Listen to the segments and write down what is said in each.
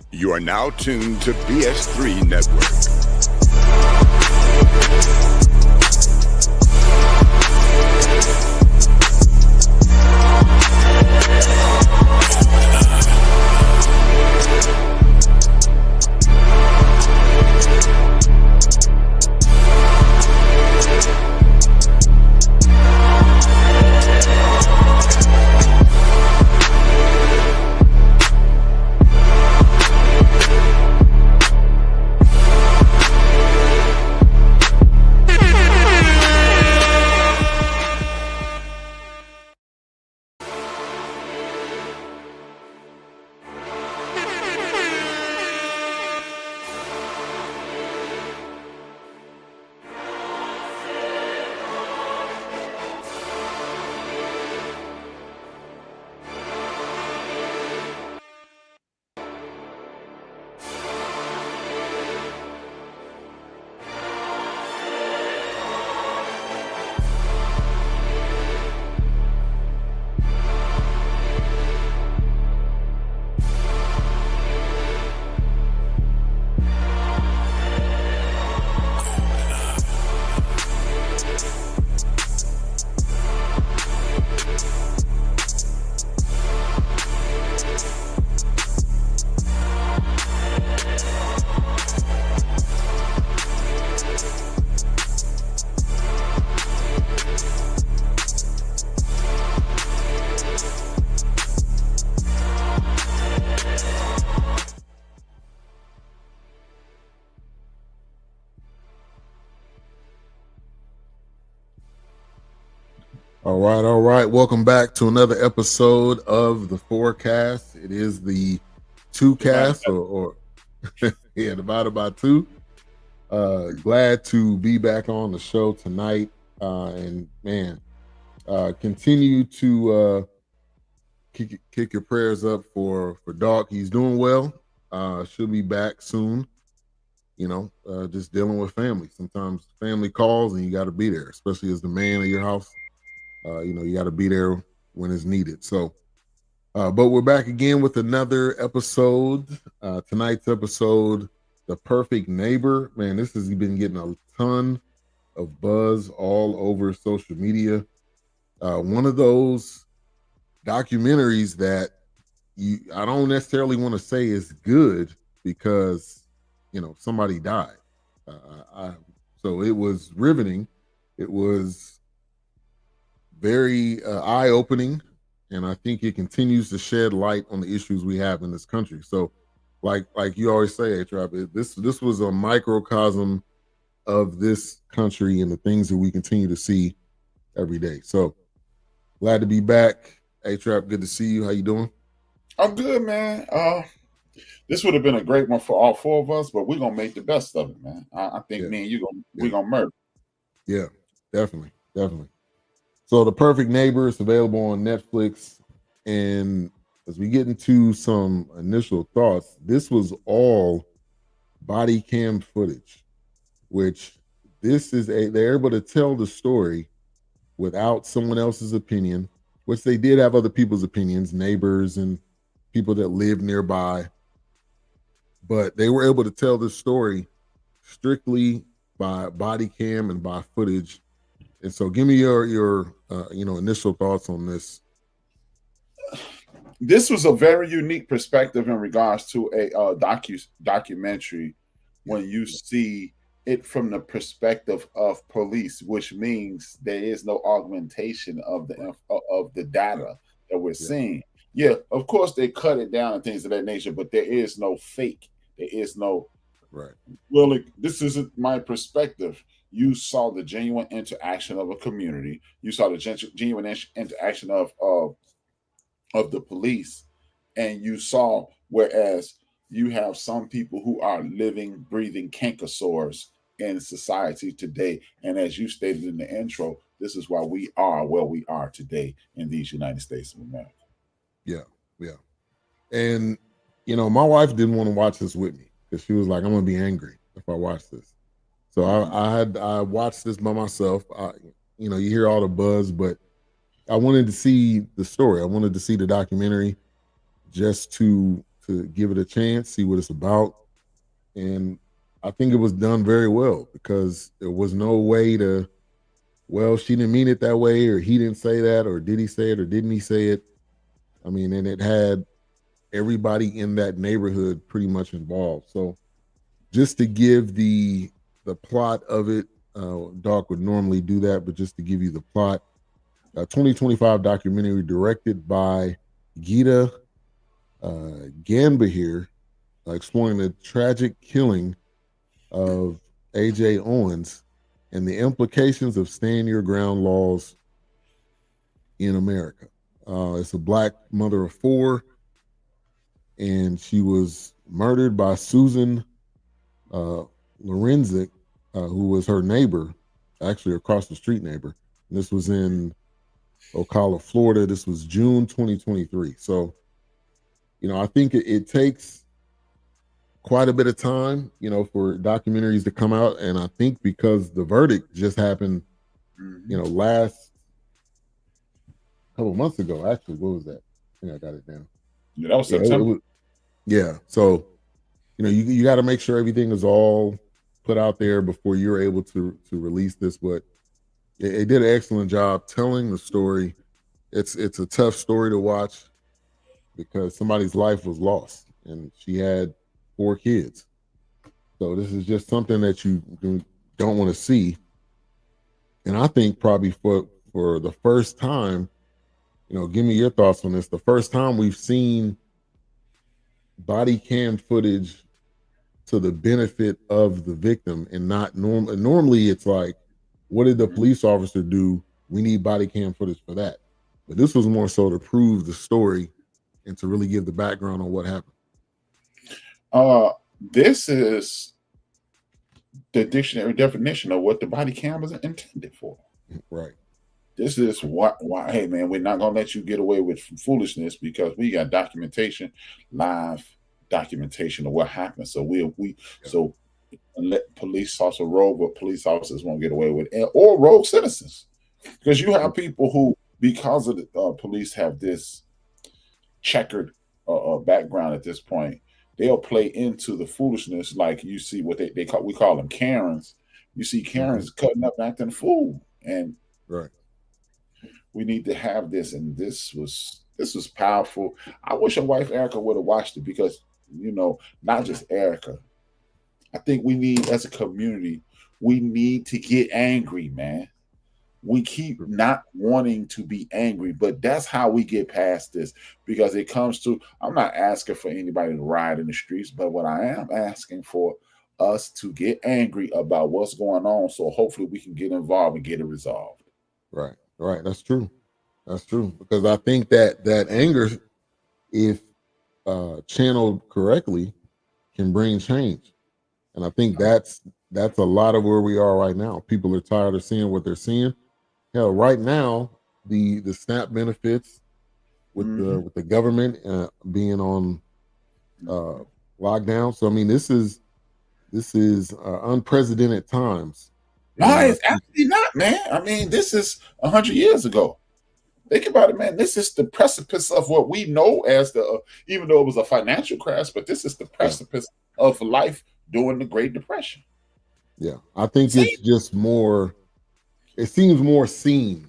You are now tuned to BS3 Network. All right. Welcome back to another episode of the Fourcast. It is the two-cast, or yeah, divided by two. Glad to be back on the show tonight, and man, continue to kick your prayers up for Doc. He's doing well. Should be back soon. You know, just dealing with family. Sometimes family calls and you got to be there, especially as the man of your house. You know, you got to be there when it's needed. So, but we're back again with another episode. Tonight's episode, The Perfect Neighbor. Man, this has been getting a ton of buzz all over social media. One of those documentaries that I don't necessarily want to say is good because, you know, somebody died. So it was riveting. It was very eye-opening, and I think it continues to shed light on the issues we have in this country. So, like you always say, A-Trap, this was a microcosm of this country and the things that we continue to see every day. So, glad to be back. A-Trap, good to see you. How you doing? I'm good, man. This would have been a great one for all four of us, but we're gonna make the best of it, man. I think me and you we're gonna murder. Yeah, definitely. So The Perfect Neighbor is available on Netflix. And as we get into some initial thoughts, this was all body cam footage, which they're able to tell the story without someone else's opinion, which they did have other people's opinions, neighbors and people that live nearby. But they were able to tell this story strictly by body cam and by footage. And so give me your initial thoughts on this. This was a very unique perspective in regards to a documentary when you see it from the perspective of police, which means there is no augmentation of the data that we're seeing. Yeah, of course they cut it down and things of that nature, but there is no fake. There is no right. Well, this isn't my perspective. You saw the genuine interaction of a community. You saw the genuine interaction of the police, and you saw whereas you have some people who are living, breathing canker sores in society today. And as you stated in the intro, this is why we are where we are today in these United States of America. Yeah. And you know, my wife didn't want to watch this with me because she was like, "I'm gonna be angry if I watch this." So I watched this by myself. You hear all the buzz, but I wanted to see the story. I wanted to see the documentary just to to give it a chance, see what it's about. And I think it was done very well because there was no way to, well, she didn't mean it that way, or he didn't say that, or did he say it, or didn't he say it? I mean, and it had everybody in that neighborhood pretty much involved. So just to give the plot of it, Doc would normally do that, but just to give you the plot, a 2025 documentary directed by Geeta Gandbhir, exploring the tragic killing of Ajike Owens and the implications of stand your ground laws in America. It's a Black mother of 4, and she was murdered by Susan Lorincz, who was her neighbor, actually across the street neighbor. And this was in Ocala, Florida. This was June 2023. So, I think it takes quite a bit of time, for documentaries to come out. And I think because the verdict just happened, last couple months ago, actually. What was that? I think I got it down. Yeah, that was September. So, you got to make sure everything is all put out there before you're able to release this. But it did an excellent job telling the story. It's a tough story to watch because somebody's life was lost, and she had 4 kids. So this is just something that you don't want to see. And I think probably for the first time, give me your thoughts on this. The first time we've seen body cam footage to the benefit of the victim and not normal. Normally it's like, what did the police officer do? We need body cam footage for that. But this was more so to prove the story and to really give the background on what happened. This is the dictionary definition of what the body cam was intended for. Right. This is why, hey man, we're not gonna let you get away with foolishness because we got documentation, live documentation of what happened. So so let police officer rogue what police officers won't get away with, or rogue citizens, because you have people who, because of the police have this checkered background at this point, they'll play into the foolishness. Like you see what we call them Karens. You see Karens cutting up acting a fool, and right. We need to have this, and this was powerful. I wish your wife Erica would have watched it because not just Erica. I think we need, as a community, we need to get angry, man. We keep not wanting to be angry, but that's how we get past this, because it comes to, I'm not asking for anybody to riot in the streets, but what I am asking for us to get angry about what's going on, so hopefully we can get involved and get it resolved. Right. That's true. Because I think that anger, if channeled correctly, can bring change. And I think that's a lot of where we are right now. People are tired of seeing what they're seeing. Hell, right now, the SNAP benefits with the government being on lockdown. So I mean, this is unprecedented times. No, it's actually not, man. I mean, this is 100 years ago. Think about it, man. This is the precipice of what we know as the, even though it was a financial crash, but this is the precipice of life during the Great Depression. Yeah, I think it's just more, it seems more seen.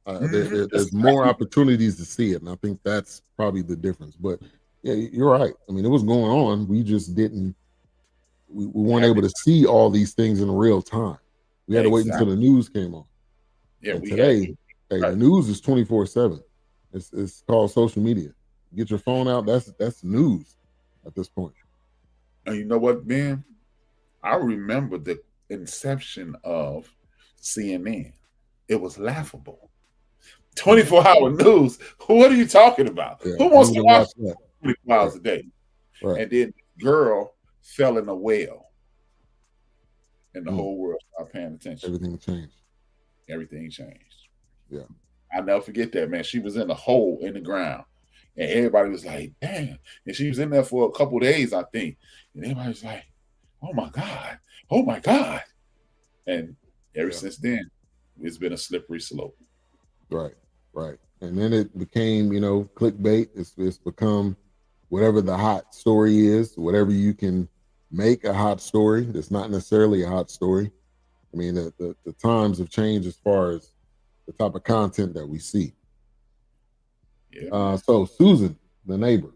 There's more opportunities to see it, and I think that's probably the difference. But yeah, you're right. I mean, it was going on. We just didn't, we weren't able to see all these things in real time. We had to wait until the news came on. Yeah, today, the news is 24/7. It's called social media. Get your phone out. That's news at this point. And you know what, man? I remember the inception of CNN. It was laughable. 24-hour news. What are you talking about? Yeah, who wants to watch that 24 hours a day? Right. And then the girl fell in a well. And the whole world started paying attention. Everything changed. Yeah. I'll never forget that, man. She was in a hole in the ground. And everybody was like, damn. And she was in there for a couple of days, I think. And everybody was like, oh my God. Oh my God. And ever since then, it's been a slippery slope. Right. And then it became, clickbait. It's become whatever the hot story is, whatever you can make a hot story that's not necessarily a hot story. I mean, the times have changed as far as the type of content that we see. Yeah. So Susan, the neighbor,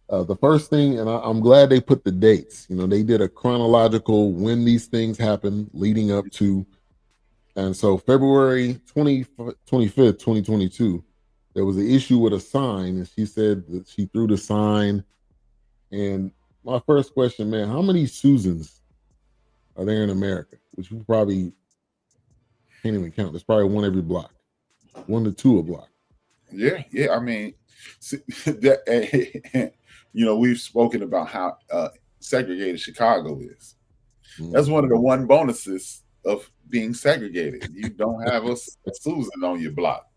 the first thing, and I'm glad they put the dates. You know, they did a chronological when these things happened leading up to. And so February 25th, 2022, there was an issue with a sign, and she said that she threw the sign. And my first question, man, how many Susans are there in America? Which you probably can't even count. There's probably one every block, 1 to 2 a block. Yeah. I mean, that, we've spoken about how segregated Chicago is. That's one of the one bonuses of being segregated. You don't have a Susan on your block.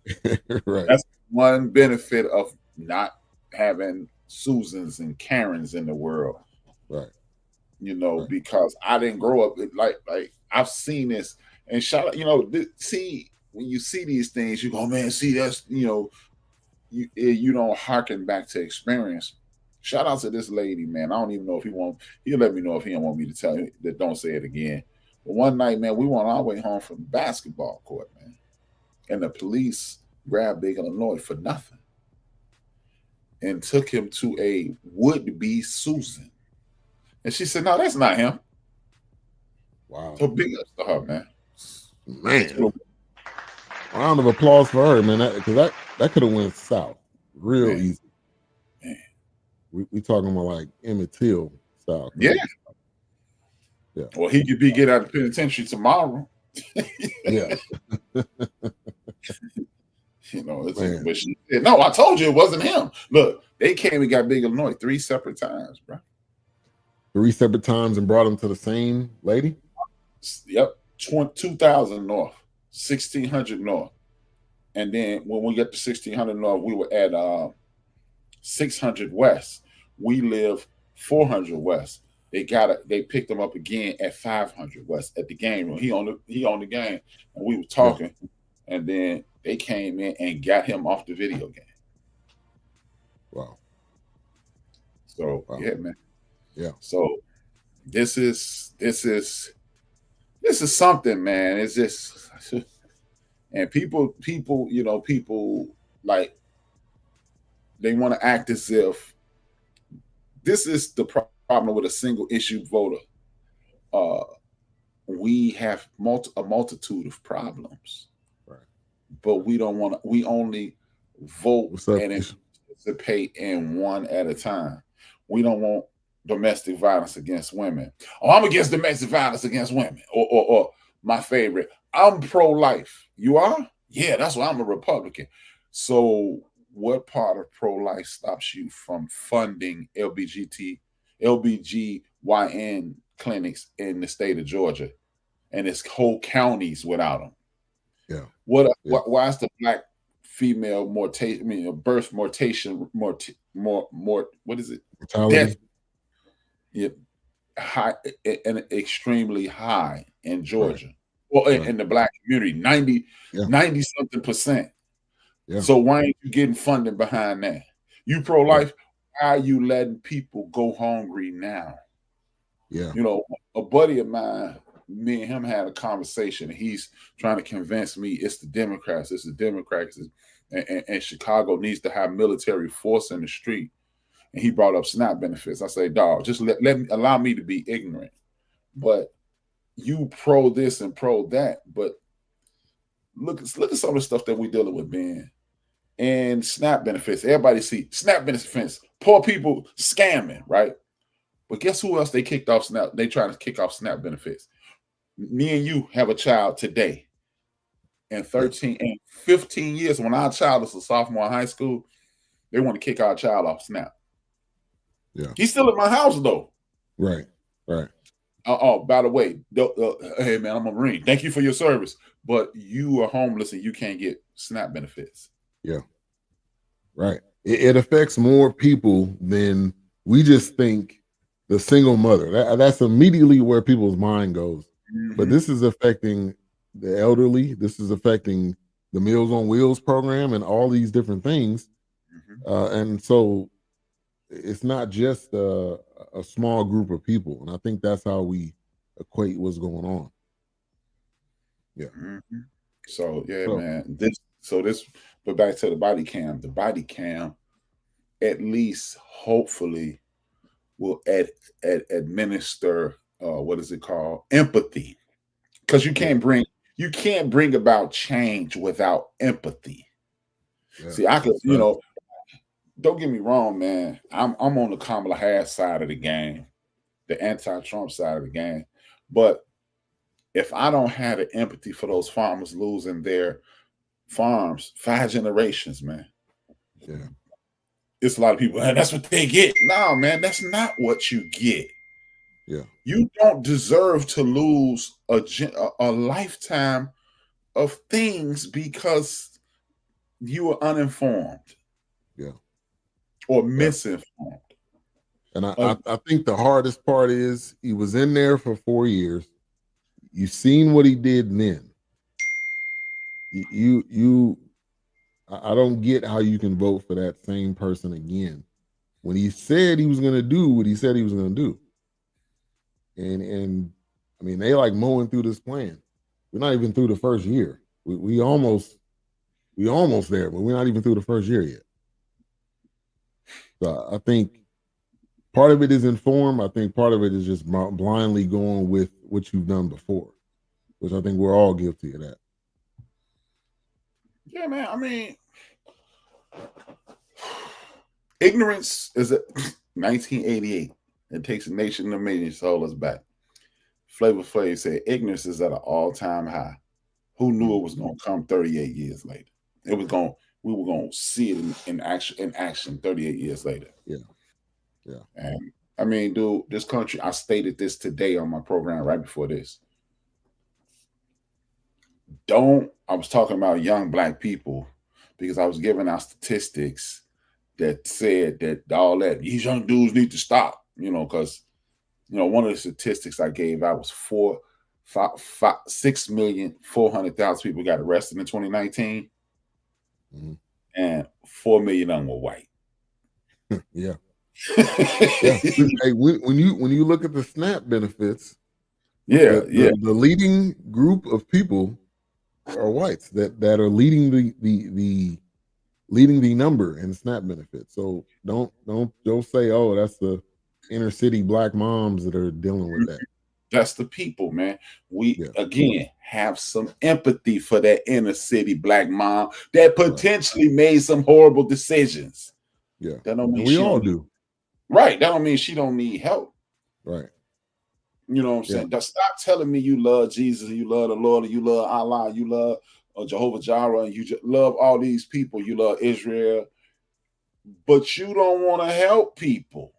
Right. That's one benefit of not having Susans and Karens in the world. Right. Right. Because I didn't grow up like I've seen this and shout out, see when you see these things, you go, man, see that's you don't harken back to experience. Shout out to this lady, man. I don't even know if he'll let me know if he don't want me to tell you that don't say it again. But one night, man, we were on our way home from the basketball court, man. And the police grabbed Big Illinois for nothing and took him to a would-be Susan. And she said, no, that's not him. Wow. So big ups to her, man. Man. Round of applause for her, man. Because that could have went south real easy. Man. We talking about like Emmett Till style. Yeah. Well, he could get out of the penitentiary tomorrow. Yeah. But she said, no, I told you it wasn't him. Look, they came and got Big Illinois 3 separate times, bro. 3 separate times and brought him to the same lady? Yep. 2000 North, 1600 North. And then when we get to 1600 North, we were at 600 West. We live 400 West. They picked him up again at 500 West at the game room. He on the game, and we were talking, and then they came in and got him off the video game. Wow. So yeah, man. Yeah. So this is something, man. It's just, and people, like they want to act as if this is the problem with a single issue voter. We have a multitude of problems, right? But we don't want to. We only vote and participate in one at a time. We don't want domestic violence against women. Oh, I'm against domestic violence against women. Or my favorite, I'm pro-life. You are? Yeah, that's why I'm a Republican. So what part of pro-life stops you from funding LBGYN clinics in the state of Georgia and its whole counties without them? Yeah. Why is the black female birth mortation what is it? Mortality. Death, high and extremely high in Georgia. Right. Well, in the black community, 90 something percent. Yeah. So why ain't you getting funding behind that? You pro-life, why are you letting people go hungry now? Yeah. A buddy of mine, me and him had a conversation. He's trying to convince me it's the Democrats. It's the Democrats. And Chicago needs to have military force in the street. And he brought up SNAP benefits. I say, dog, just allow me to be ignorant. But you pro this and pro that. But look at some of the stuff that we're dealing with, man. And SNAP benefits. Everybody see SNAP benefits. Poor people scamming, right? But guess who else they kicked off SNAP? They trying to kick off SNAP benefits. Me and you have a child today. And 13 and 15 years, when our child is a sophomore in high school, they want to kick our child off SNAP. Yeah. He's still at my house, though. Right. By the way, hey, man, I'm a Marine. Thank you for your service. But you are homeless and you can't get SNAP benefits. Yeah. Right. It affects more people than we just think. The single mother. That's immediately where people's mind goes. Mm-hmm. But this is affecting the elderly. This is affecting the Meals on Wheels program and all these different things. Mm-hmm. And so it's not just a small group of people, and I think that's how we equate what's going on. Yeah. Mm-hmm. So yeah, So man. But back to the body cam. The body cam, at least, hopefully, will administer what is it called? Empathy. Because you can't bring about change without empathy. yeah, See, I could, right. don't get me wrong, man. I'm on the Kamala Harris side of the game, the anti-Trump side of the game. But if I don't have the empathy for those farmers losing their farms, 5 generations, man. Yeah. It's a lot of people, and that's what they get. No, man, that's not what you get. Yeah. You don't deserve to lose a lifetime of things because you were uninformed. Yeah. Or Yeah. misinformed. And I think the hardest part is he was in there for 4 years. You've seen what he did then. I don't get how you can vote for that same person again when he said he was going to do what he said he was going to do. And I mean, they like mowing through this plan. We're not even through the first year. We almost there, but we're not even through the first year yet. So I think part of it is informed. I think part of it is just blindly going with what you've done before, which I think we're all guilty of that. Yeah, man. I mean, ignorance is a 1988. It takes a nation of millions to hold us back. Flavor Flav said ignorance is at an all-time high. Who knew it was going to come 38 years later? We were going to see it in action 38 years later. Yeah. Yeah. And I mean, dude, this country, I stated this today on my program right before this. I was talking about young Black people because I was giving out statistics that said that all that these young dudes need to stop, because, one of the statistics I gave out was 6,400,000 people got arrested in 2019, and 4 million of them were white. Yeah. Yeah. Hey, when you look at the SNAP benefits, the leading group of people are whites that are leading the number in SNAP benefits. So don't say, oh, that's the inner city Black moms that are dealing with that. That's the people, man. We again have some empathy for that inner city Black mom that potentially made some horrible decisions. Yeah, that don't mean we all do. Right. That don't mean she don't need help. Right. You know what I'm saying? Stop telling me you love Jesus, you love the Lord, you love Allah, you love Jehovah Jireh, and you love all these people. You love Israel, but you don't want to help people.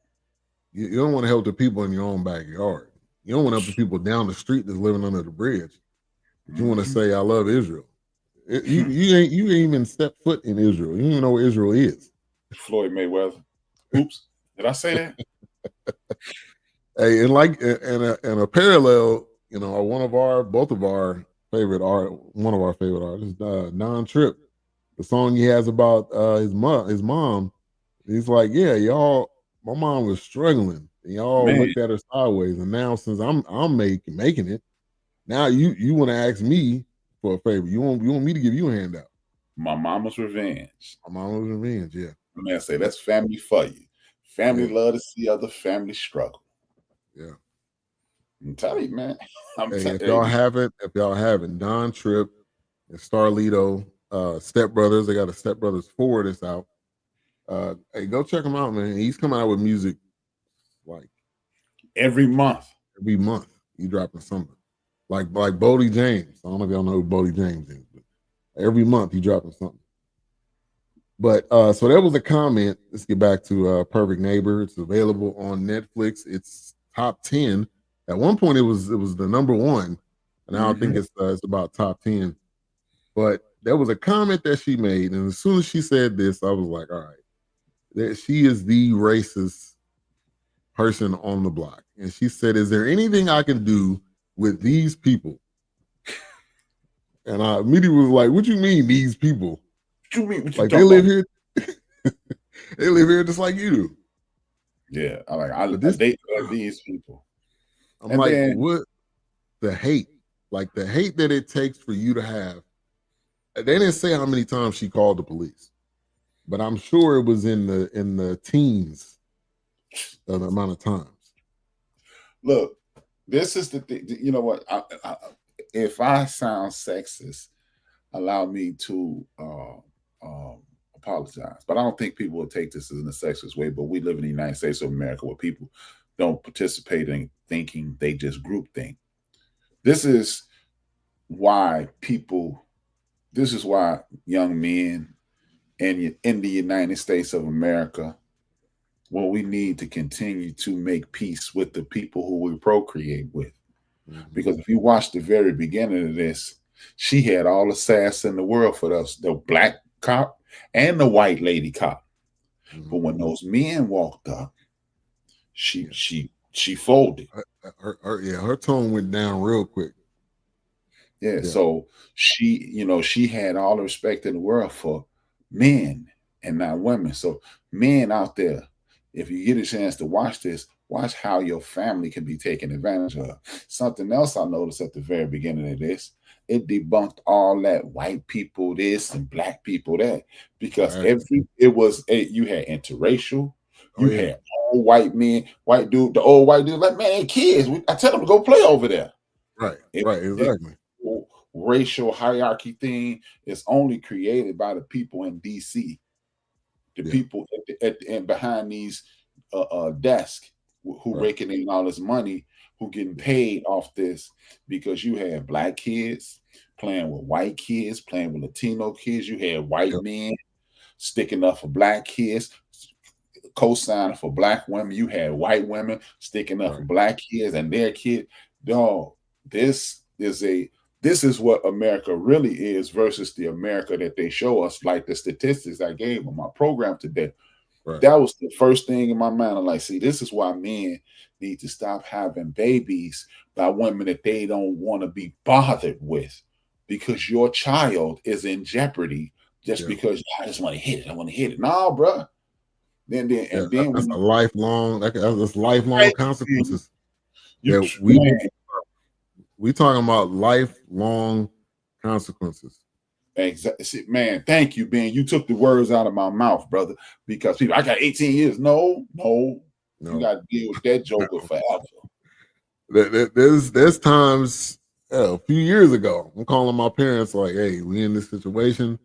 You don't want to help the people in your own backyard. You don't want to help the people down the street that's living under the bridge. But you want to say, I love Israel. You ain't even stepped foot in Israel. You don't even know where Israel is. Floyd Mayweather. Oops. Did I say that? Hey, and a parallel, one of our favorite artists, Don Tripp, the song he has about his mom. He's like, yeah, y'all, my mom was struggling, and y'all looked at her sideways, and now since I'm making it, now you want to ask me for a favor. You want me to give you a handout. My mama's revenge. My mama's revenge. Yeah. Man, say that's family for you. Family love to see other families struggle. Yeah. I'm telling you, man. If y'all haven't, Don Tripp and Starlito, Step Brothers, they got a Step Brothers 4 that's out. Hey, go check him out, man. He's coming out with music like every month. Every month he dropping something. Like Bodie James. I don't know if y'all know who Bodie James is, but every month he dropping something. But so that was a comment. Let's get back to Perfect Neighbor. It's available on Netflix. It's top 10. At one point, it was the number 1, and now I think it's about top 10. But there was a comment that she made, and as soon as she said this, I was like, all right, that she is the racist person on the block. And she said, "Is there anything I can do with these people?" And I immediately was like, "What you mean these people? What you mean? Like they live here, they live here just like you do." Yeah, I But this, date these people. I'm And like, then what the hate? Like the hate that it takes for you to have. They didn't say how many times she called the police, but I'm sure it was in the teens of the amount of times. look, this is the thing. You know what? If I sound sexist, allow me to apologize. But I don't think people will take this in a sexist way. But we live in the United States of America where people don't participate in thinking; they just group think. This is why people. This is why young men in the United States of America, well, we need to continue to make peace with the people who we procreate with. Mm-hmm. Because if you watch the very beginning of this, she had all the sass in the world for us, the black cop and the white lady cop. Mm-hmm. But when those men walked up, she folded. Her tone went down real quick. Yeah, so she had all the respect in the world for men and not women. So men out there, if you get a chance to watch this, watch how your family can be taken advantage of. Something else I noticed at the very beginning of this, it debunked all that white people this and black people that, because you had interracial, you had old white men, white dude, the old white dude, like, man, kids, I tell them to go play over there. Right, exactly. Racial hierarchy thing is only created by the people in DC, the people and behind these desks who raking in all this money, who getting paid off this, because you had black kids playing with white kids, playing with Latino kids. You had white men sticking up for black kids, co-signing for black women. You had white women sticking up for black kids and their kids. Dog, this is what America really is versus the America that they show us, like the statistics I gave on my program today. Right. That was the first thing in my mind. I'm like, see, this is why men need to stop having babies by women that they don't want to be bothered with, because your child is in jeopardy just because I just want to hit it. I want to hit it. No, bro. Then that's a lifelong. That's lifelong consequences. We talking about lifelong consequences. Exactly, man. Thank you, Ben. You took the words out of my mouth, brother. Because people, I got 18 years. No. You got to deal with that joker forever. There's times a few years ago, I'm calling my parents like, "Hey, we in this situation.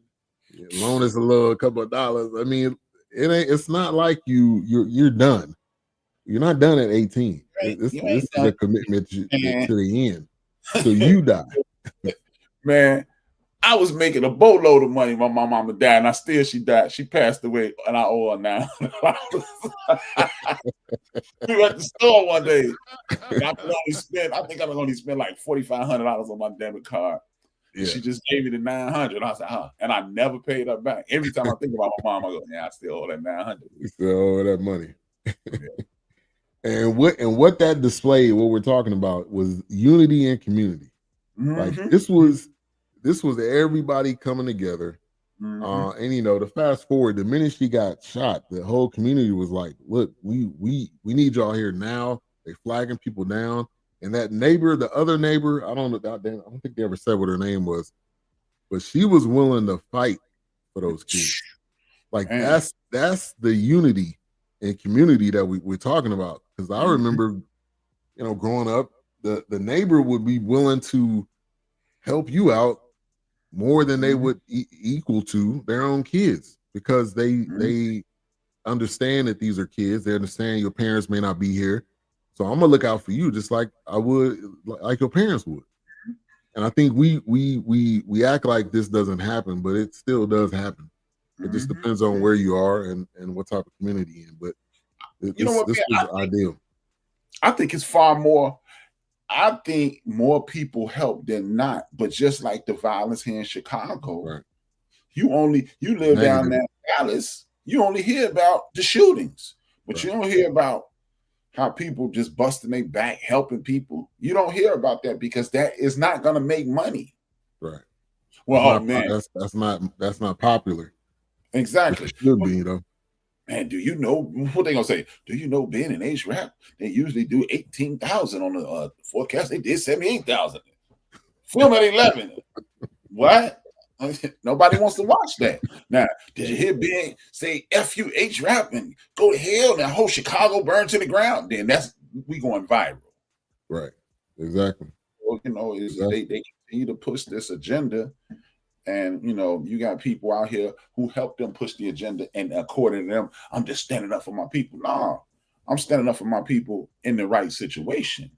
Loan us a couple of dollars." I mean, it's not like you're done. You're not done at 18. This is a commitment to the end. So you die. Man, I was making a boatload of money when my mama died, and she died. She passed away, and I owe her now. We were at the store one day. And I think I'm only spend like $4,500 on my debit card. Yeah. She just gave me the $900. I was like, and I never paid her back. Every time I think about my mom, I go, yeah, I still owe that $900. You still owe that money. And what that displayed, what we're talking about, was unity and community. Mm-hmm. Like this was everybody coming together. Mm-hmm. And to fast forward, the minute she got shot, the whole community was like, look, we need y'all here now. They flagging people down. And that neighbor, the other neighbor, I don't think they ever said what her name was, but she was willing to fight for those kids. Like that's the unity and community that we're talking about. Because I remember, growing up, the neighbor would be willing to help you out more than they would equal to their own kids, because they understand that these are kids. They understand your parents may not be here. So I'm gonna look out for you just like I would, like your parents would. And I think we act like this doesn't happen, but it still does happen. It just depends on where you are and what type of community you're in. But this was ideal. I think it's far more. I think more people help than not. But just like the violence here in Chicago, you live down there in Dallas, you only hear about the shootings, but you don't hear about how people just busting their back helping people. You don't hear about that because that is not going to make money. Right. Well, man, that's not popular. Exactly. It should be, though. Man, do you know what they gonna say? Do you know Ben and H Rap? They usually do 18,000 on the forecast. They did 78,000. Film at 11. What? Nobody wants to watch that. Now, did you hear Ben say F you H Rap and go to hell? Now whole Chicago burned to the ground. Then we going viral. Right. Exactly. Well, they continue to push this agenda. And you got people out here who help them push the agenda, and according to them, I'm just standing up for my people. No, I'm standing up for my people in the right situation.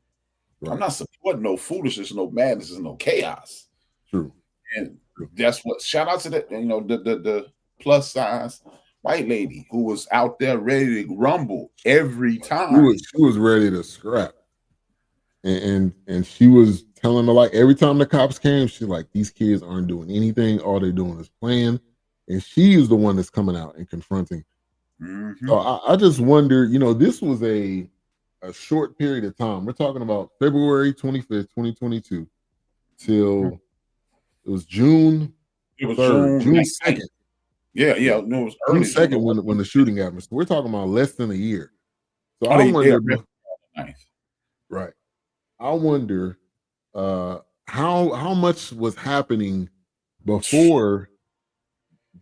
Right. I'm not supporting no foolishness, no madness, and no chaos. True. And that's what. Shout out to the plus size white lady who was out there ready to rumble every time. She was ready to scrap, and she was telling her, like, every time the cops came, she's like, these kids aren't doing anything. All they're doing is playing. And she's the one that's coming out and confronting. Mm-hmm. So I just wonder, this was a short period of time. We're talking about February 25th, 2022 till it was June 3rd, June 2nd. Yeah. No, it was early. June 2nd when the shooting happened. So we're talking about less than a year. So I wonder, right. I wonder how much was happening before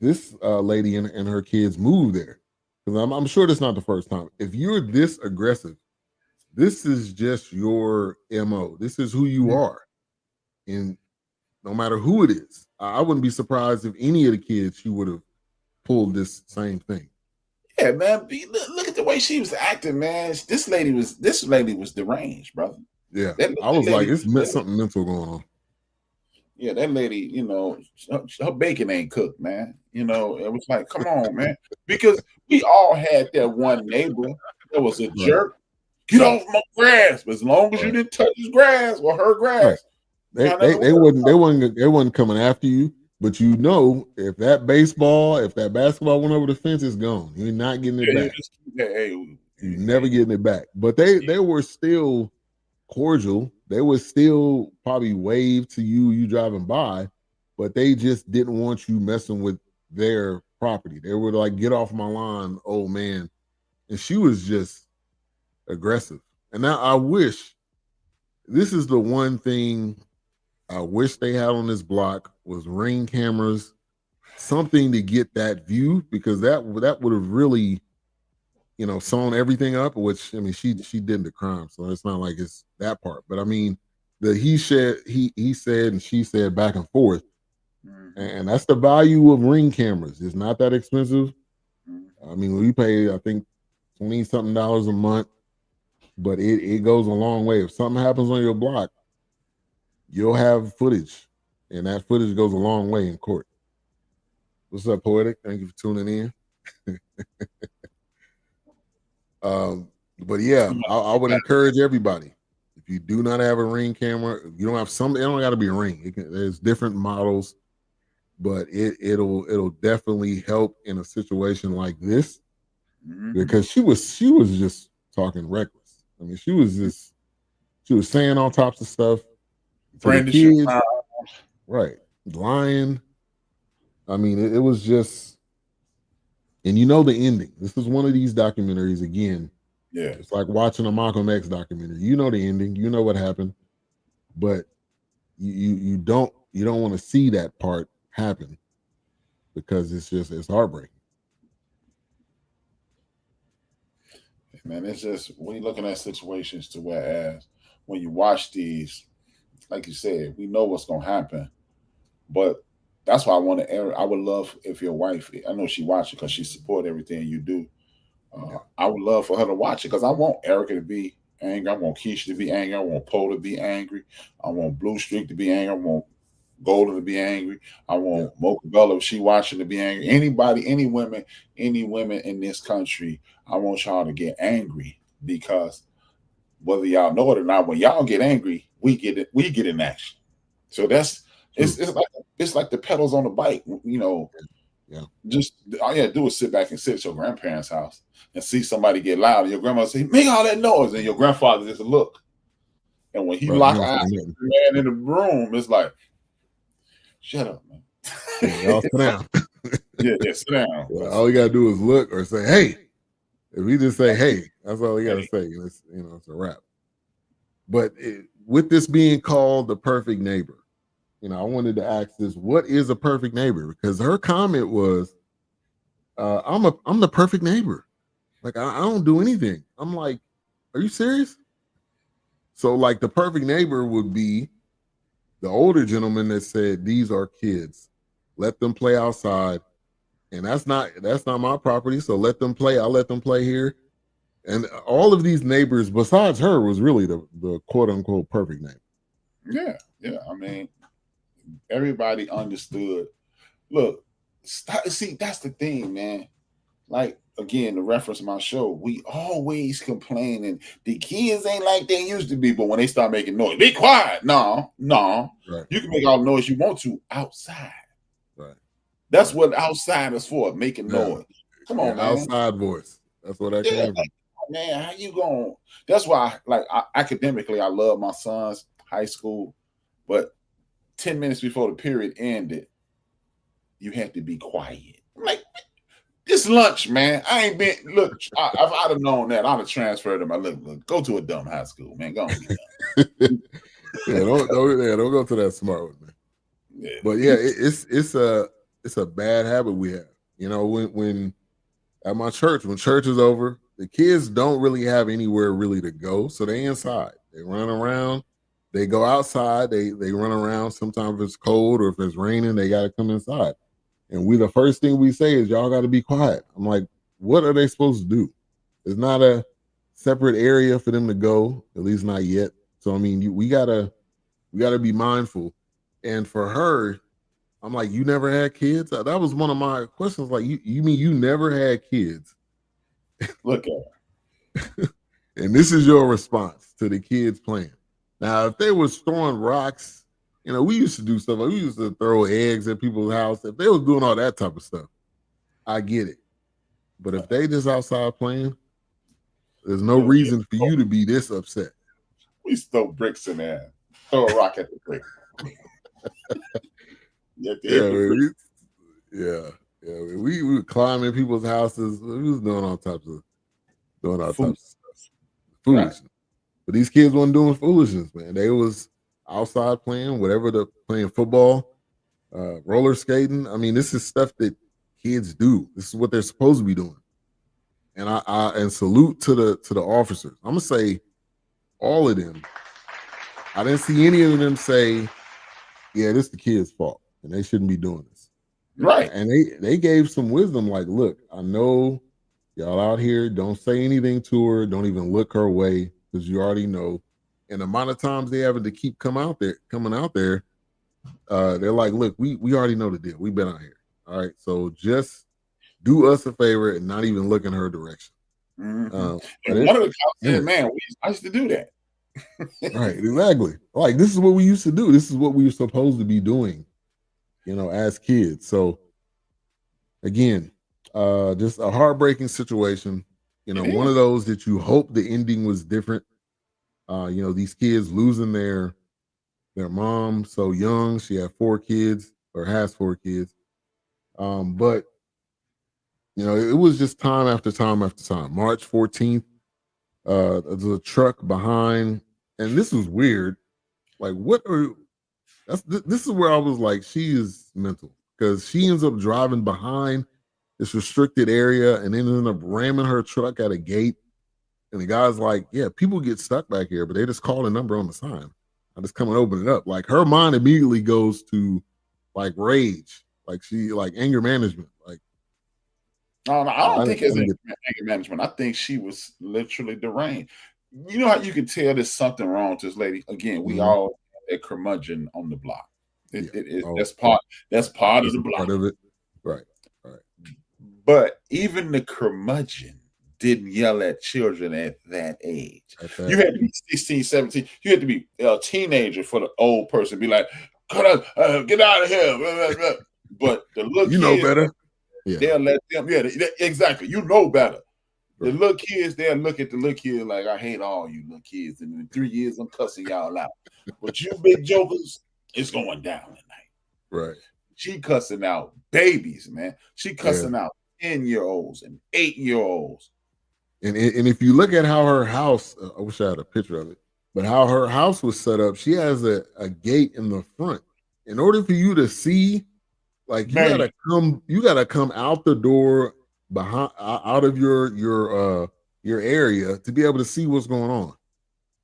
this lady and her kids moved there, because I'm sure that's not the first time. If you're this aggressive, this is just your MO. This is who you are, and no matter who it is, I wouldn't be surprised if any of the kids she would have pulled this same thing. Yeah, man. Look at the way she was acting, man. This lady was deranged, brother. Yeah, I was like, it's something mental going on. Yeah, that lady, her bacon ain't cooked, man. It was like, come on, man. Because we all had that one neighbor that was a jerk. Get off my grass. But as long as you didn't touch his grass or her grass. Right. They wasn't coming after you. But if that basketball went over the fence, it's gone. You're not getting it back. You're never getting it back. But they were still cordial. They would still probably wave to you driving by, but they just didn't want you messing with their property. They were like, get off my lawn, old man. And she was just aggressive. And now I wish, this is the one thing I wish they had on this block, was Ring cameras, something to get that view, because that would have really sewn everything up, which, I mean, she did the crime, so it's not like it's that part. But I mean, he said and she said back and forth, and that's the value of Ring cameras. It's not that expensive. I mean, we pay, I think, $20-something a month, but it goes a long way. If something happens on your block, you'll have footage, and that footage goes a long way in court. What's up, Poetic? Thank you for tuning in. But yeah, I would encourage everybody, if you do not have a Ring camera, if you don't have it don't got to be a Ring. There's different models, but it'll definitely help in a situation like this, because she was just talking reckless. I mean, she was saying all types of stuff to the kids, right? Lying. I mean, it was just. And the ending. This is one of these documentaries again. Yeah. It's like watching a Malcolm X documentary. You know the ending. You know what happened. But you don't want to see that part happen, because it's heartbreaking. Man, it's just, when you're looking at situations to whereas when you watch these, like you said, we know what's gonna happen. But that's why I would love if your wife, I know she watches because she support everything you do. I would love for her to watch it, because I want Erica to be angry. I want Keisha to be angry. I want Poe to be angry. I want Blue Streak to be angry. I want Golden to be angry. I want Mocha Bella, if she watching, to be angry. Anybody, any women in this country, I want y'all to get angry, because whether y'all know it or not, when y'all get angry, we get in action. So that's it's like the pedals on the bike, Yeah. Just all you gotta do is sit back and sit at your grandparents' house and see somebody get loud, and your grandma say, "Make all that noise," and your grandfather just look. And when he lock eyes with the man in the room, it's like, shut up, man. Y'all sit down. Yeah, sit down. All you gotta do is look or say, "Hey." If we just say, "Hey," that's all you gotta say. It's, it's a wrap. But with this being called the perfect neighbor, I wanted to ask this: what is a perfect neighbor? Because her comment was, "I'm the perfect neighbor. Like I don't do anything." I'm like, "Are you serious?" So like the perfect neighbor would be the older gentleman that said, "These are kids. Let them play outside." And that's not my property. So let them play. I'll let them play here. And all of these neighbors, besides her, was really the quote unquote perfect neighbor. Yeah. I mean, everybody understood. Look, see, that's the thing, man. Like again, the reference to my show, we always complaining the kids ain't like they used to be, but when they start making noise, be quiet. No, right. You can make all the noise you want to outside. Right. That's what outside is for, making noise. Come on, man. Outside voice. That's what I came from. Man, how you going? That's why, academically, I love my son's high school, but 10 minutes before the period ended, you had to be quiet. Like, this lunch, man. I ain't been. Look, if I'd have known that, I'd have transferred to my look. Go to a dumb high school, man. Go on, be dumb. don't go to that smart one, man. Yeah. But yeah, it's a bad habit we have. When at my church, when church is over, the kids don't really have anywhere really to go, so they inside. They run around. They go outside. They run around. Sometimes if it's cold or if it's raining, they got to come inside. And the first thing we say is, "Y'all got to be quiet." I'm like, what are they supposed to do? There's not a separate area for them to go, at least not yet. So I mean, we gotta be mindful. And for her, I'm like, "You never had kids?" That was one of my questions. Like, you mean you never had kids? Look at her. And this is your response to the kids playing. Now, if they was throwing rocks, we used to do stuff like we used to throw eggs at people's house. If they was doing all that type of stuff, I get it. But if they just outside playing, there's no reason for you to be this upset. We throw bricks in there. Throw a rock at the brick. We would climb in people's houses. We was doing all types of stuff. Foolishness. Right. But these kids weren't doing foolishness, man. They was outside playing, playing football, roller skating. I mean, this is stuff that kids do. This is what they're supposed to be doing. And I salute to the officers. I'm gonna say all of them. I didn't see any of them say, "Yeah, this is the kids' fault and they shouldn't be doing this." Right. And they gave some wisdom, like, "Look, I know y'all out here, don't say anything to her, don't even look her way, because you already know." And the amount of times they having to keep coming out there, they're like, "Look, we already know the deal. We've been out here. All right, so just do us a favor and not even look in her direction." Mm-hmm. And one of the cops said, "Man, I used to do that." Right, exactly. Like, this is what we used to do. This is what we were supposed to be doing, as kids. So again, just a heartbreaking situation. One of those that you hope the ending was different. These kids losing their mom so young. She had 4 kids or has 4 kids. But it was just time after time after time. March 14th, there's a truck behind, and this was weird. Like, this is where I was like, she is mental, because she ends up driving behind this restricted area and then ended up ramming her truck at a gate. And the guy's like, "Yeah, people get stuck back here, but they just call a number on the sign. I just come and open it up." Like, her mind immediately goes to like rage, like anger management. Like, I don't think it's anger management. I think she was literally deranged. You know how you can tell there's something wrong to this lady? Again, we all a curmudgeon on the block. That's part of the block. Part of it. Right. But even the curmudgeon didn't yell at children at that age. You had to be 16, 17. You had to be a teenager for the old person to be like, "Get out of here." But the little kids, know better. They'll let them. Yeah, exactly. You know better. Right. The little kids, they'll look at the little kids like, "I hate all you little kids. And in 3 years, I'm cussing y'all out. But you big jokers, it's going down tonight." Right. She cussing out babies, man. She cussing out 10-year-olds and 8-year-olds. And if you look at how her house, I wish I had a picture of it, but how her house was set up, she has a gate in the front. In order for you to see, like you gotta come out the door behind out of your area to be able to see what's going on.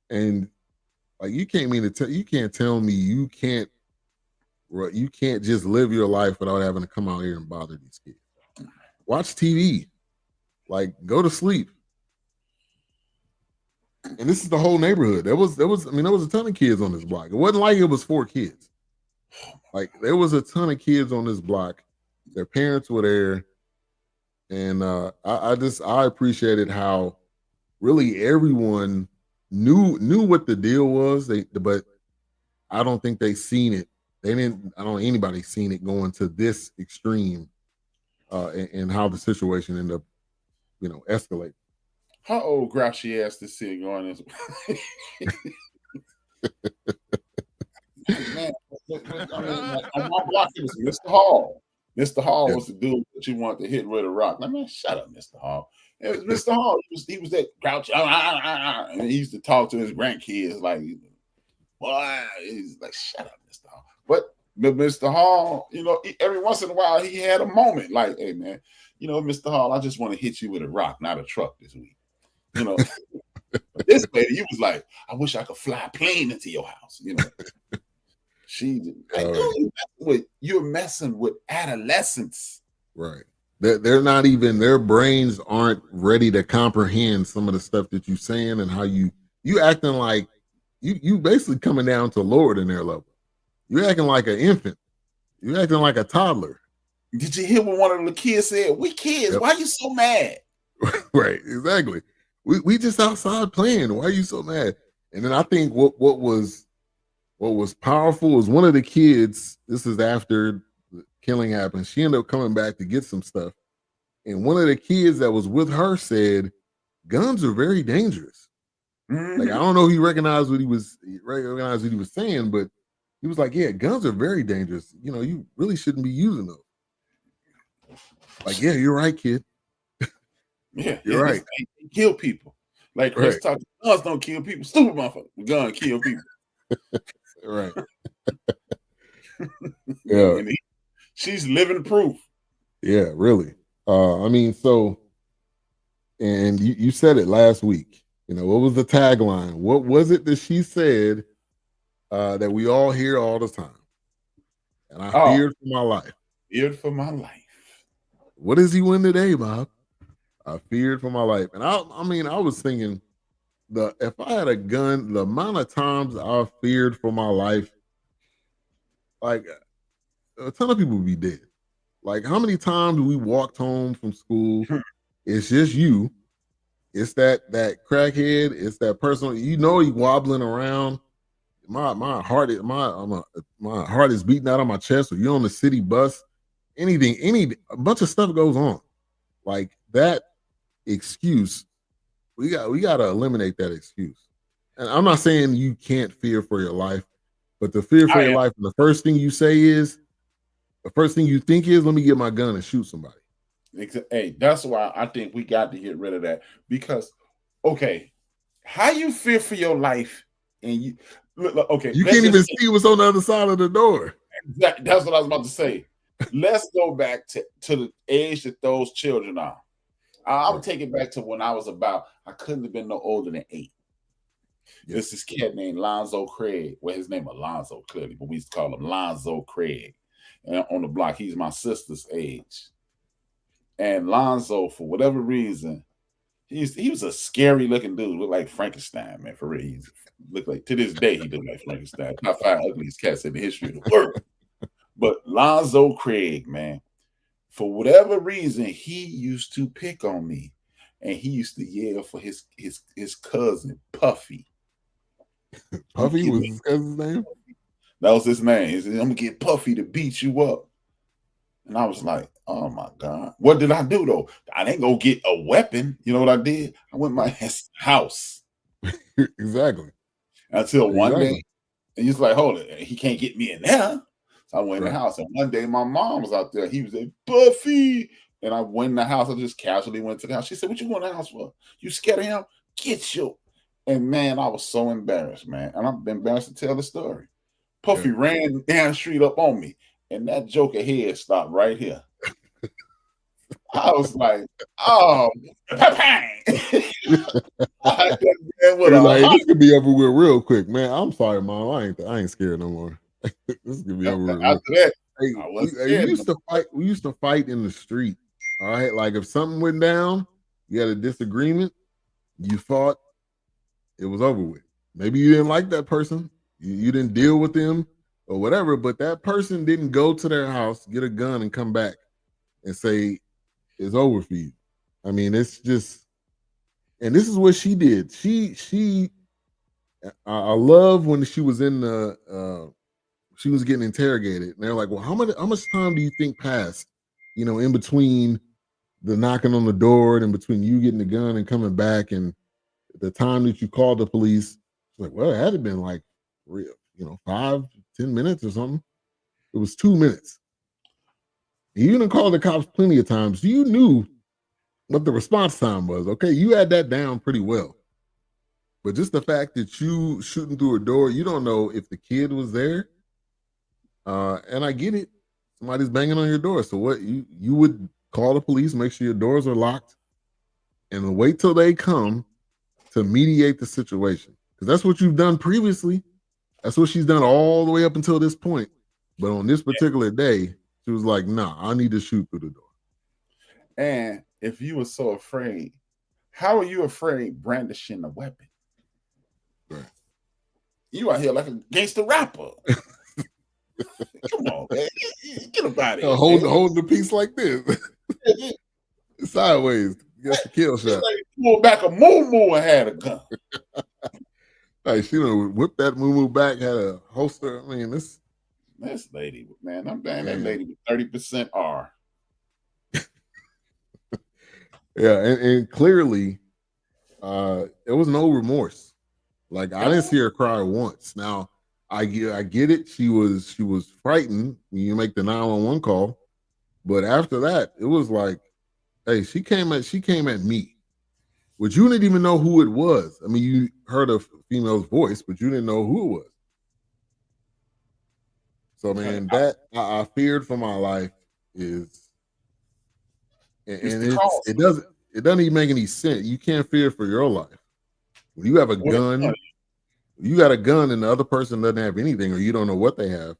And like you can't tell me you can't just live your life without having to come out here and bother these kids. Watch TV, like go to sleep. And this is the whole neighborhood. There was a ton of kids on this block. It wasn't like it was 4 kids. Like there was a ton of kids on this block. Their parents were there. And I appreciated how really everyone knew what the deal was. But I don't think they seen it. I don't think anybody seen it going to this extreme and how the situation ended up, escalating. How old grouchy ass this shit going this way? Man, I mean, on my block it was Mr. Hall. Mr. Hall was the dude that you wanted to hit with a rock. Man, shut up, Mr. Hall. It was Mr. Hall. He was that grouchy, and he used to talk to his grandkids like, boy, he's like, shut up, Mr. Hall. But Mr. Hall, every once in a while he had a moment like, hey man, Mr. Hall, I just want to hit you with a rock, not a truck this week. But this lady, he was like, I wish I could fly a plane into your house. You're messing with adolescents. Right. They're not even, their brains aren't ready to comprehend some of the stuff that you're saying and how you acting like you basically coming down to lower than their level. You're acting like an infant. You're acting like a toddler. Did you hear what one of the kids said? We kids, why are you so mad? Right, exactly. We just outside playing. Why are you so mad? And then I think what was powerful was one of the kids, this is after the killing happened, she ended up coming back to get some stuff. And one of the kids that was with her said, guns are very dangerous. Mm-hmm. Like, I don't know if he recognized what he was saying, but he was like, yeah, guns are very dangerous. You really shouldn't be using those. Like, yeah, you're right, kid. Yeah, you're right. They kill people. Like Chris talking, guns don't kill people. Stupid motherfucker. The gun kill people. Right. Yeah. She's living proof. Yeah, really. And you said it last week. What was the tagline? What was it that she said that we all hear all the time? And I feared for my life. Feared for my life. What does he win today, Bob? I feared for my life. And I was thinking, if I had a gun, the amount of times I feared for my life, like a ton of people would be dead. Like how many times we walked home from school, it's just you. It's that crackhead, it's that person, he wobbling around. My heart is beating out of my chest, or you're on the city bus, a bunch of stuff goes on. Like that excuse, we got to eliminate that excuse. And I'm not saying you can't fear for your life, but the fear for your life, and the first thing you think is, let me get my gun and shoot somebody. Hey, that's why I think we got to get rid of that. Because, okay, how you fear for your life and you can't even see what's on the other side of the door. Exactly. That's what I was about to say. Let's go back to the age that those children are. I would take it back to when I couldn't have been no older than 8. Yes. This kid named Lonzo Craig. Well, his name was Lonzo, clearly, but we used to call him Lonzo Craig. And on the block, he's my sister's age. And Lonzo, for whatever reason, he was a scary looking dude, looked like Frankenstein, man. For real, he looked like, to this day, he looked like Frankenstein. Top 5 ugliest cats in the history of the world. But Lonzo Craig, man, for whatever reason, he used to pick on me, and he used to yell for his cousin Puffy. Puffy was his cousin's name? That was his name. He said, I'm gonna get Puffy to beat you up. And I was like, oh my God. What did I do though? I didn't go get a weapon. You know what I did? I went to my house. Exactly. Until one day, and he's like, hold it, he can't get me in there. So I went in Right. the house, and one day my mom was out there. He was like, Buffy. And I went in the house. I just casually went to the house. She said, "What you going to the house for? You scared of him? Get you." And man, I was so embarrassed, man. And I'm embarrassed to tell the story. Puffy ran down the street up on me, and that joker head stopped right here. I was like, "Oh, I like, this could be over with real quick, man. I'm sorry, mom. I ain't scared no more. This could be over with. After that, Hey, I wasn't we scared used to fight. We used to fight in the street. All right, like if something went down, you had a disagreement, you fought, it was over with. Maybe you didn't like that person, you didn't deal with them or whatever, but that person didn't go to their house, get a gun, and come back and say it's over for you. I mean, it's just, and this is what she did. I love when she was in the. She was getting interrogated, and they're like, "Well, how much time do you think passed, in between the knocking on the door and in between you getting the gun and coming back and the time that you called the police?" She's like, "Well, it had to been like, 5-10 minutes or something. It was 2 minutes. You didn't call the cops plenty of times. You knew what the response time was. Okay, you had that down pretty well. But just the fact that you shooting through a door, you don't know if the kid was there." And I get it. Somebody's banging on your door. So what you would call the police, make sure your doors are locked, and wait till they come to mediate the situation. Because that's what you've done previously. That's what she's done all the way up until this point. But on this particular day, she was like, "Nah, I need to shoot through the door." And if you were so afraid, how are you afraid brandishing a weapon? Right. You out here like a gangster rapper. Come on, man. Get about it. Hold the piece like this. Sideways. That's the kill shot. Like pulled back a moo and had a gun. Like she done whipped that moo back, had a holster. I mean, this lady, man, I'm saying that lady with 30% R. Yeah, and clearly, there was no remorse. Like I didn't see her cry once. Now, I get it. She was frightened when you make the 911 call, but after that, it was like, hey, she came at me, which you didn't even know who it was. I mean, you heard a female's voice, but you didn't know who it was. So, man, that I feared for my life is, and it doesn't even make any sense. You can't fear for your life when you have a gun. You got a gun and the other person doesn't have anything, or you don't know what they have.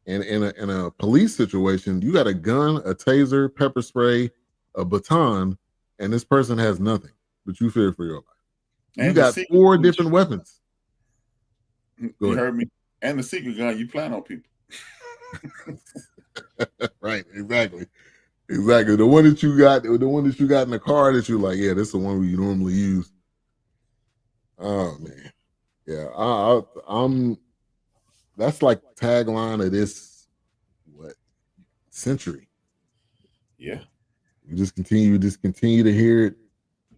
And in a police situation, you got a gun, a taser, pepper spray, a baton, and this person has nothing, but you fear for your life. You got 4 different weapons. You heard me. And the secret gun, you plan on people. Right, exactly. The one that you got in the car that you're like, yeah, this is the one we normally use. Oh man. Yeah, I'm. That's like tagline of this century. Yeah, you just continue to hear it.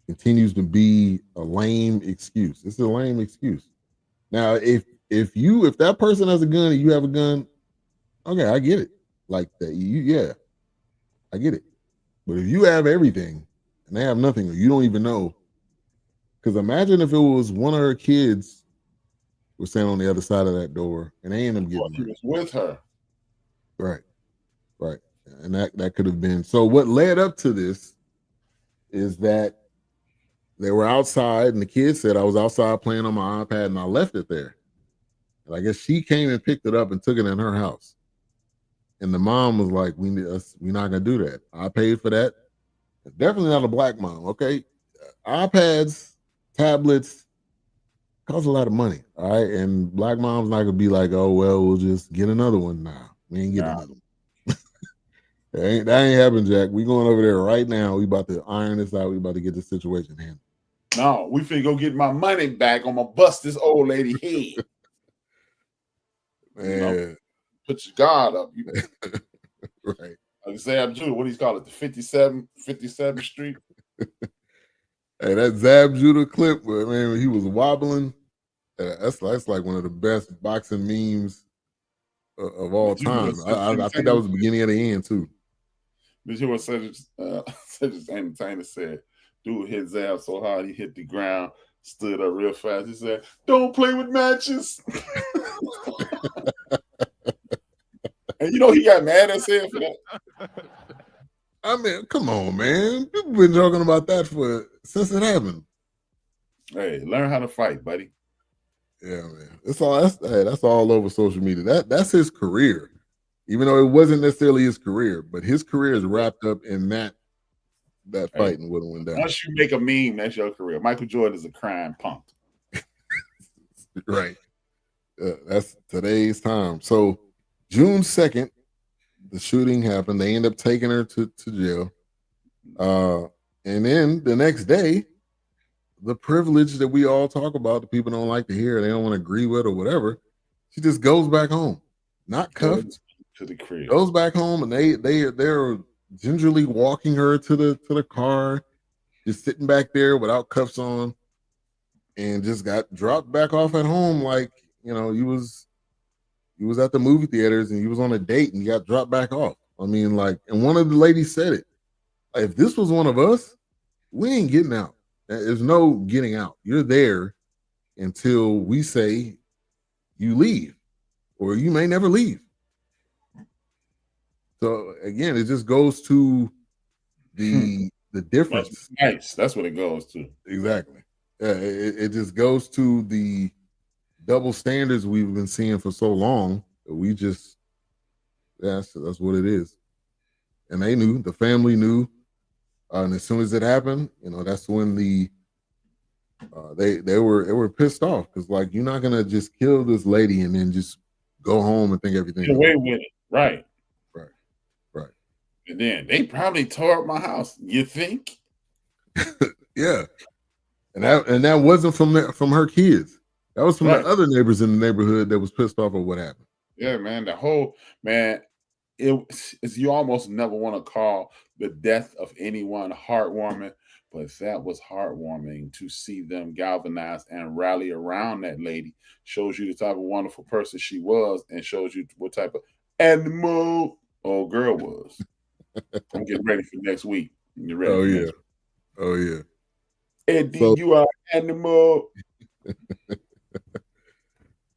Continues to be a lame excuse. It's a lame excuse. Now, if that person has a gun and you have a gun, okay, I get it. Like that, I get it. But if you have everything and they have nothing, or you don't even know, because imagine if it was one of her kids was standing on the other side of that door, and they ended up getting he was with her. Right. And that could have been. So what led up to this is that they were outside, and the kid said, "I was outside playing on my iPad, and I left it there." And I guess she came and picked it up and took it in her house. And the mom was like, "We're not gonna do that. I paid for that. Definitely not a black mom. Okay, iPads, tablets." Costs a lot of money, all right? And black mom's not gonna be like, "Oh well, we'll just get another one now." We ain't getting another one. that ain't happening, Jack. We going over there right now. We about to iron this out. We about to get this situation handled. No, we finna go get my money back. I'm gonna bust this old lady head. Man. Put your guard up. Right. Like Zab Judah, what do you call it? The 57th Street. Hey, that Zab Judah clip, where man, when he was wobbling, that's like one of the best boxing memes of all Did you hear time. what I think that was the beginning of the end too. Did you hear what Cedric's entertainer said? Dude hit Zab so hard he hit the ground, stood up real fast. He said, "Don't play with matches." And he got mad at Zab for that. I mean, come on, man. People been talking about that since it happened. Hey, learn how to fight, buddy. Yeah, man. That's all over social media. That's his career. Even though it wasn't necessarily his career, but his career is wrapped up in that fighting would have went down. Once you make a meme, that's your career. Michael Jordan is a crime punk. Right. That's today's time. So June 2nd, the shooting happened. They end up taking her to jail. And then the next day, the privilege that we all talk about, the people don't like to hear, they don't want to agree with or whatever, she just goes back home. Not cuffed. To the crib. Goes back home, and they're gingerly walking her to the car, just sitting back there without cuffs on, and just got dropped back off at home like you was at the movie theaters and you was on a date and you got dropped back off. I mean, like, and one of the ladies said it. If this was one of us, we ain't getting out. There's no getting out. You're there until we say you leave, or you may never leave. So again, it just goes to the difference. Nice. That's what it goes to. Exactly. Yeah, it just goes to the double standards we've been seeing for so long. We just that's what it is. And they knew, the family knew, and as soon as it happened, that's when they were pissed off, because like, you're not gonna just kill this lady and then just go home and think everything. Get away with it, right? And then they probably tore up my house. You think? Yeah, and that wasn't from her kids. That was from the other neighbors in the neighborhood that was pissed off at what happened. Yeah, man. The whole it's you almost never want to call the death of anyone heartwarming, but that was heartwarming to see them galvanize and rally around that lady. Shows you the type of wonderful person she was, and shows you what type of animal old girl was. I'm getting ready for next week. You ready? Oh yeah. Eddie, you are an animal.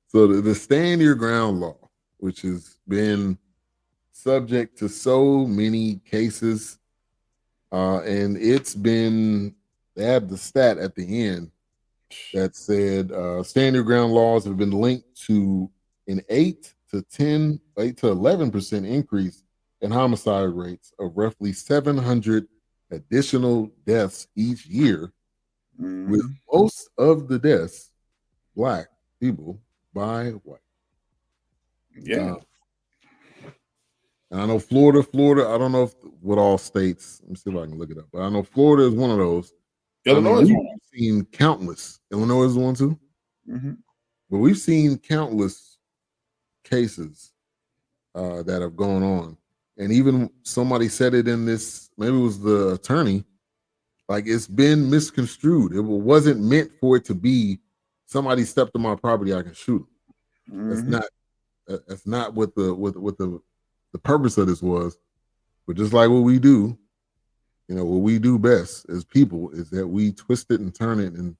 So the stand your ground law, which has been subject to so many cases, and they have the stat at the end that said stand your ground laws have been linked to an 8 to 11% increase in homicide rates of roughly 700 additional deaths each year, with most of the deaths Black people by white. Yeah. And I know Florida, I don't know what all states, let me see if I can look it up, but I know Florida is one of those. Illinois is one. We've seen countless. Illinois is one too. Mm-hmm. But we've seen countless cases that have gone on. And even somebody said it in this, maybe it was the attorney, like, it's been misconstrued. It wasn't meant for it to be somebody stepped on my property, I can shoot him. That's not what the purpose of this was. But just like what we do, what we do best as people is that we twist it and turn it, and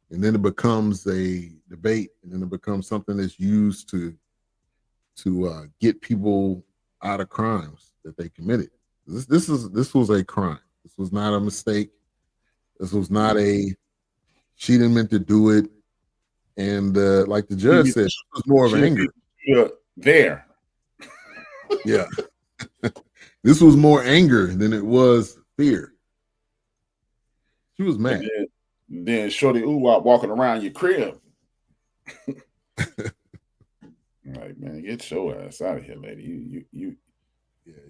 then it becomes a debate, and then it becomes something that's used to get people out of crimes that they committed. This was a crime. This was not a mistake. This was not she didn't meant to do it. And like the judge said, it was more of anger. There. Yeah. This was more anger than it was fear. She was mad. Then Shorty walking around your crib. Like, man, get your ass out of here, lady. You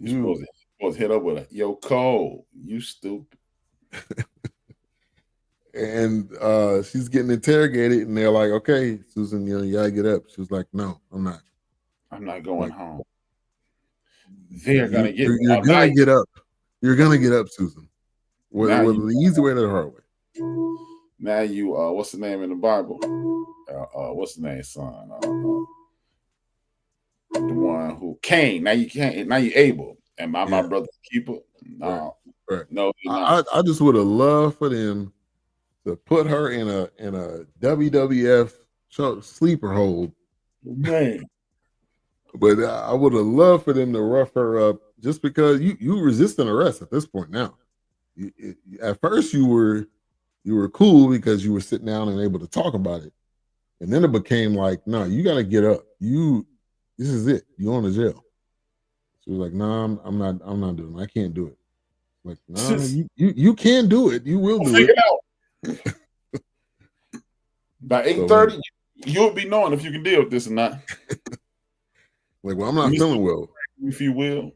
supposed to hit up with a yo Cole. You stupid. And she's getting interrogated, and they're like, "Okay, Susan, you gotta get up." She was like, "No, I'm not. I'm not going home." They're gonna get. You're gonna get up. You're gonna get up, Susan. Whether the easy way or the hard way. Now you, what's the name in the Bible? What's the name, son? the one who Kane. Now you can't. Now you able. And my brother's keeper. No, right. no. I just would have loved for them to put her in a WWF sleeper hold. Man. But I would have loved for them to rough her up just because you resisting arrest at this point now. At first you were cool because you were sitting down and able to talk about it, and then it became like, no, you got to get up. This is it. You going to jail. She was like, no, I'm not doing it. I can't do it. Like, no, you can do it. You will do it. Out. By 8:30, you'll be knowing if you can deal with this or not. Like, well, I'm not feeling well. If you will.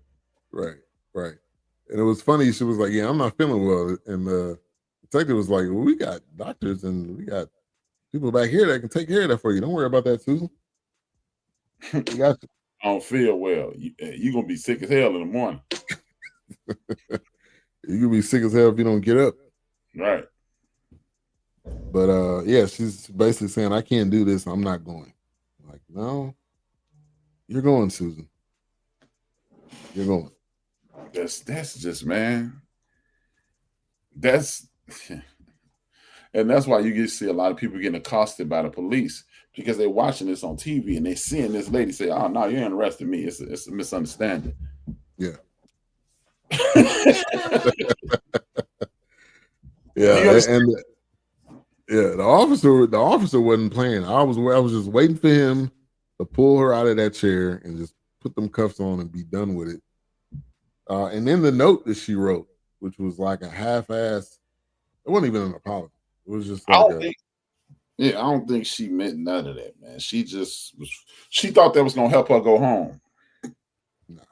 Right. And it was funny. She was like, yeah, I'm not feeling well. And the detective was like, well, we got doctors and we got people back here that can take care of that for you. Don't worry about that, Susan. We got you. I don't feel well. You're going to be sick as hell in the morning. You're going to be sick as hell if you don't get up. Right. But, yeah, she's basically saying, I can't do this. I'm not going. I'm like, no, you're going, Susan. You're going. That's just, man. And that's why you get to see a lot of people getting accosted by the police because they're watching this on TV and they're seeing this lady say, oh, no, you ain't arresting me. It's a misunderstanding. Yeah. Yeah. The officer wasn't playing. I was just waiting for him to pull her out of that chair and just put them cuffs on and be done with it. And then the note that she wrote, which was like a half-ass, it wasn't even an apology. It was just like I don't think she meant none of that, man. She thought that was gonna help her go home. Nah.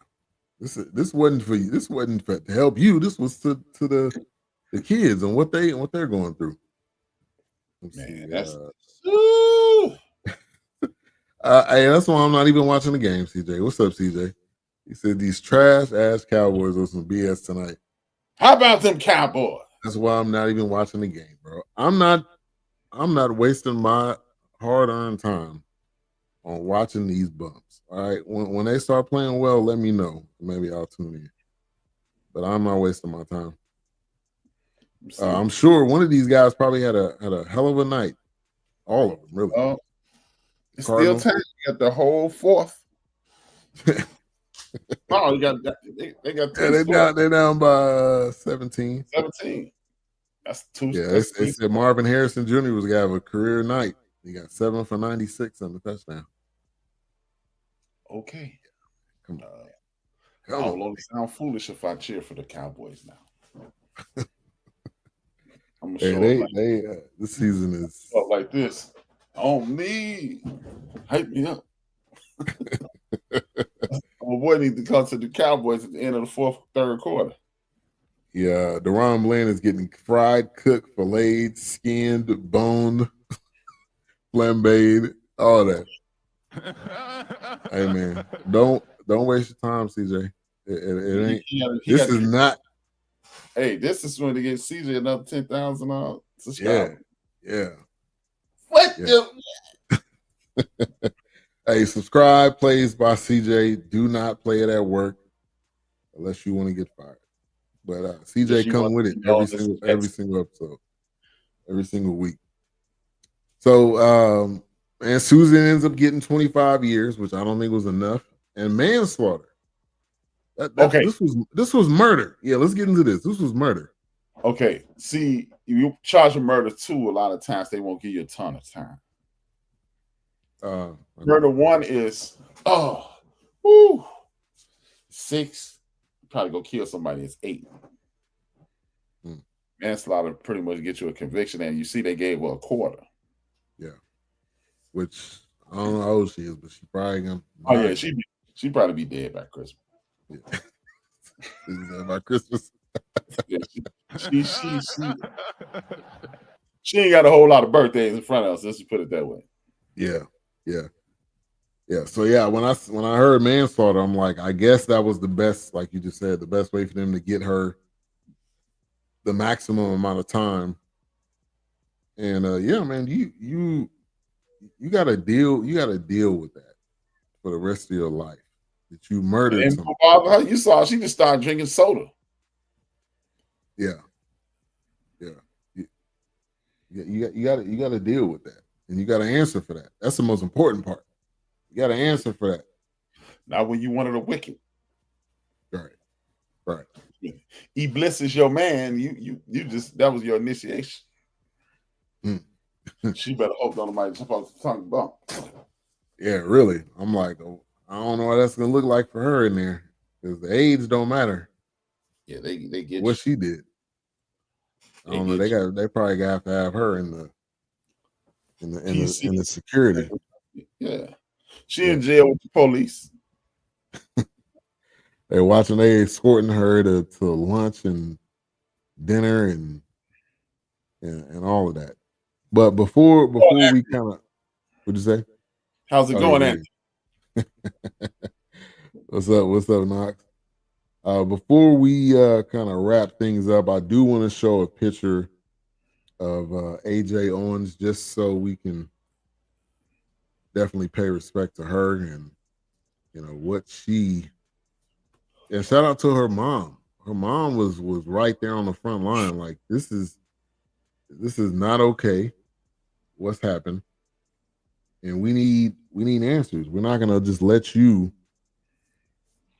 This wasn't for you. This wasn't to help you. This was to the kids and what they're going through. Man, that's hey, that's why I'm not even watching the game, CJ. What's up, CJ? He said these trash ass Cowboys are some BS tonight. How about them Cowboys? That's why I'm not even watching the game, bro. I'm not wasting my hard-earned time on watching these bumps. All right. When they start playing well, let me know. Maybe I'll tune in. But I'm not wasting my time. I'm sure one of these guys probably had a hell of a night. All of them, really. It's still time. You got the whole fourth. Oh, they got two. They're down by 17. 17. That's two. Yeah, they said Marvin Harrison Jr. was gonna have a career night. He got 7 for 96 on the touchdown. Okay. Come on. I'll only sound foolish if I cheer for the Cowboys now. I'm hey, this season is like this. On me. Hype me up. My boy needs to come to the Cowboys at the end of the third quarter. Yeah, DeRon Bland is getting fried, cooked, filleted, skinned, boned, flambéed, all that. Hey man, don't waste your time, CJ. It ain't. This is not. Hey, this is when to get CJ another $10,000 subscribers. Yeah. What the? Hey, subscribe, plays by CJ. Do not play it at work unless you want to get fired. But CJ come with it every single episode, every single week. So, and Susan ends up getting 25 years, which I don't think was enough, and manslaughter. Okay, this was murder. Yeah, let's get into this. This was murder. Okay, see, you charge a murder too. A lot of times they won't give you a ton of time. Murder one is 6. Probably go kill somebody. It's 8. Manslaughter pretty much get you a conviction, and you see they gave her a quarter. Yeah, which I don't know how old she is, but she probably gonna. Oh yeah, she probably be dead by Christmas. Yeah. By Christmas. Yeah, she ain't got a whole lot of birthdays in front of us. Let's just put it that way. Yeah. So yeah, when I heard manslaughter, I'm like, I guess that was the best, like you just said, the best way for them to get her the maximum amount of time. And yeah, man, you gotta deal with that for the rest of your life. That you murdered And someone. her, you saw she just started drinking soda. Yeah. You got to deal with that, and you got to answer for that. That's the most important part. You got to answer for that. Not when you wanted a wicked. Right. Iblis is your man. You just that was your initiation. She better hope nobody jump off the tongue bump. Yeah, really. I'm like, oh, I don't know what that's gonna look like for her in there, because the age don't matter. Yeah, they get what she did. I don't know. They probably got to have her in the security. Yeah, she in jail with the police. They're watching. They escorting her to lunch and dinner and all of that. But before we kind of, what'd you say? How's it going, Andy? What's up, Knox? Before we kind of wrap things up, I do want to show a picture of Ajike Owens, just so we can definitely pay respect to her and what she. And shout out to her mom. Her mom was right there on the front line. Like, this is not okay. What's happened? And we need answers. We're not gonna just let you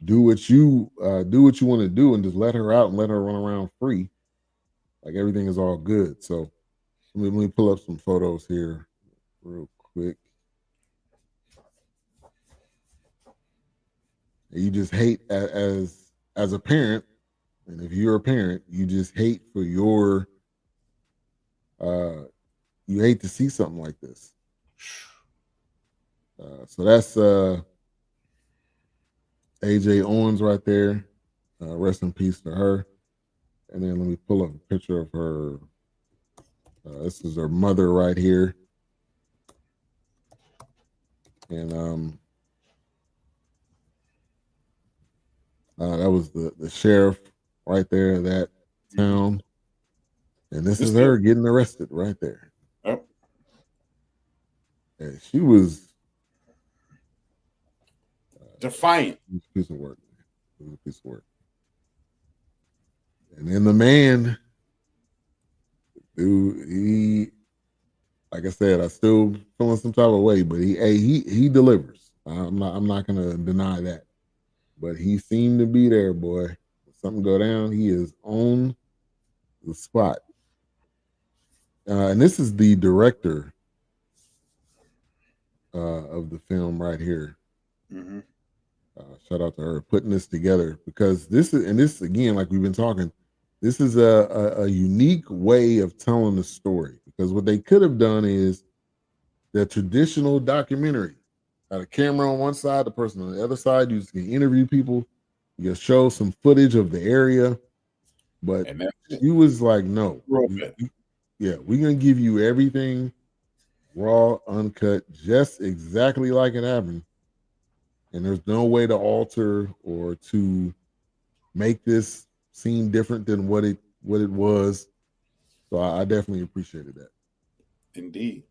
do what you want to do and just let her out and let her run around free. Like, everything is all good. So let me pull up some photos here real quick. You just hate as a parent, and if you're a parent, you just hate for your you hate to see something like this. So that's Ajike Owens right there. Rest in peace to her. And then let me pull up a picture of her. This is her mother right here. And that was the sheriff right there in that town. And this is her getting arrested right there. Yep. And she was defiant. It was a piece of work. It was a piece of work. And then the man, dude, he, like I said, I still feeling some type of way, but he delivers. I'm not gonna deny that. But he seemed to be there, boy. If something go down, he is on the spot. And this is the director of the film right here. Mm-hmm. Shout out to her putting this together, because this again, like we've been talking, this is a unique way of telling the story. Because what they could have done is the traditional documentary. Had a camera on one side, the person on the other side. You just can interview people. You can show some footage of the area. But she was like, no. We're going to give you everything raw, uncut, just exactly like it happened. And there's no way to alter or to make this seem different than what it was. So I definitely appreciated that. Indeed.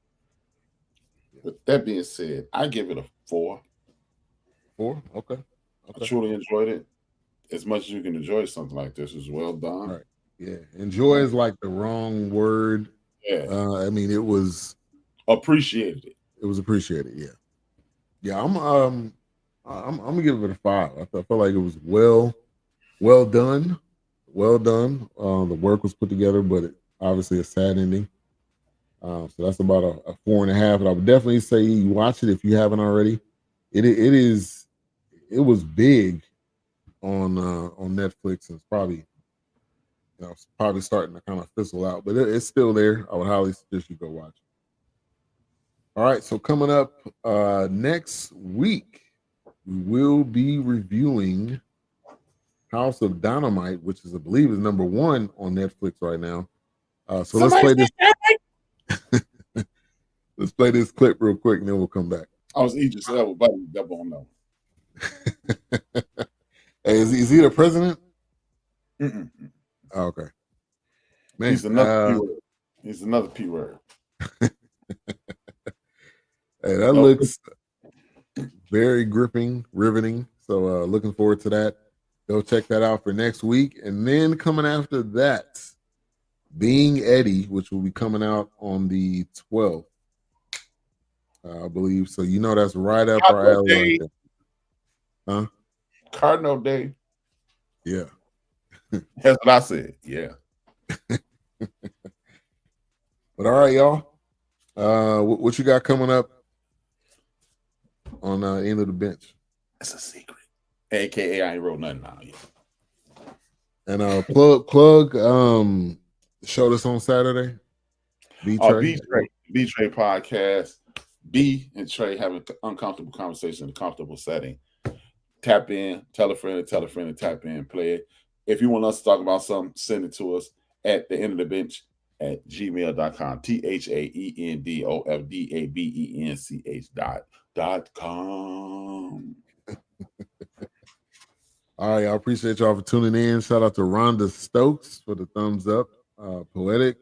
With that being said, I give it a 4. 4? Okay. I truly enjoyed it. As much as you can enjoy something like this, is well done. Right. Yeah. Enjoy is like the wrong word. Yeah. I mean, it was appreciated. It was appreciated. Yeah. Yeah. I'm gonna give it a 5. I felt like it was well done. Well done. The work was put together, but obviously a sad ending. So that's about a 4.5. And I would definitely say you watch it if you haven't already. It was big on Netflix, and it's probably probably starting to kind of fizzle out, but it's still there. I would highly suggest you go watch it. All right, so coming up next week, we will be reviewing House of Dynamite, which I believe is number 1 on Netflix right now. So let's play this. Let's play this clip real quick, and then we'll come back. I was Idris Elba, but that won't know. Hey, is he the president? Mm-mm. Oh, okay. Man, he's another P word. He's another P word. Hey, that looks. Very gripping, riveting. So looking forward to that. Go check that out for next week. And then coming after that, Being Eddie, which will be coming out on the 12th, I believe. So that's right up our alley. Right, huh? Cardinal Day. Yeah. That's what I said. Yeah. But all right, y'all. What you got coming up on End of the Bench? It's a secret. AKA I ain't wrote nothing out yet. And plug showed us on Saturday. B Trey podcast. B and Trey have an uncomfortable conversation in a comfortable setting. Tap in, tell a friend, tap in, play it. If you want us to talk about something, send it to us at the end of the bench at gmail.com. THAENDOFDABENCH.com. All right, I appreciate y'all for tuning in. Shout out to Rhonda Stokes for the thumbs up. Poetic,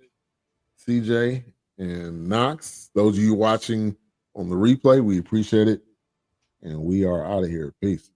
CJ, and Knox. Those of you watching on the replay, we appreciate it. And we are out of here. Peace.